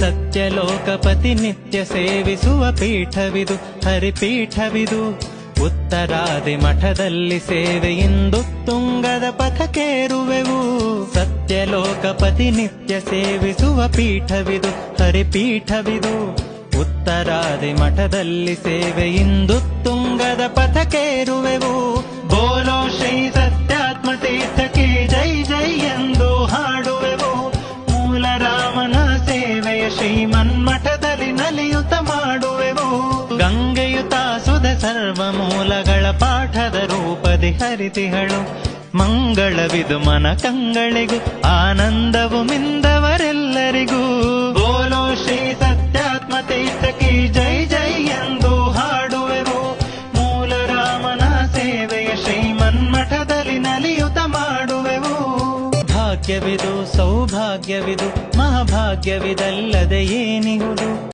ಸತ್ಯಲೋಕಪತಿ ನಿತ್ಯ ಸೇವಿಸುವ ಪೀಠವಿದು, ಹರಿಪೀಠವಿದು. ಉತ್ತರಾದಿ ಮಠದಲ್ಲಿ ಸೇವೆಯಿಂದು ತುಂಗದ ಪಥಕೇರುವೆವು. ಸತ್ಯಲೋಕಪತಿ ನಿತ್ಯ ಸೇವಿಸುವ ಪೀಠವಿದು, ಹರಿಪೀಠವಿದು. ಉತ್ತರಾದಿ ಮಠದಲ್ಲಿ ಸೇವೆಯಿಂದು ತುಂಗದ ಪಥಕೇರುವೆವು. ಬೋಲೋ ಶ್ರೀ ಸತ್ಯಾತ್ಮ ತೀರ್ಥಕ್ಕೆ ಜೈ ಜೈ ಎಂದು ಹಾಡುವೆವು. ಮೂಲ ರಾಮನ ಸೇವೆಯ ಶ್ರೀಮನ್ಮಠದಲ್ಲಿ ನಲಿಯುತ್ತ ಮಾಡುವೆವು. ಗಂಗೆಯುತ ಸುಧ ಸರ್ವ ಮೂಲಗಳ ಪಾಠದ ರೂಪದಿ ಹರಿತಿಹಳು. ಮಂಗಳವಿದು ಮನ ಕಂಗಳಿಗೂ, ಆನಂದವು ಮಿಂದವರೆಲ್ಲರಿಗೂ. ಬೋಲೋ ಶ್ರೀ ಸತ್ಯಾತ್ಮ ತೀರ್ಥಕ್ಕೆ ಜೈ ಜೈ ಎಂದು ಹಾಡುವೆವು. ಮೂಲ ರಾಮನ ಸೇವೆಯ ಶ್ರೀಮನ್ಮಠದಲ್ಲಿ ನಲಿಯುತ ಮಾಡುವೆವು. ಭಾಗ್ಯವಿದು ಸೌಭಾಗ್ಯವಿದು ಮಹಾಭಾಗ್ಯವಿದಲ್ಲದೆ ಏನಿಹುದು.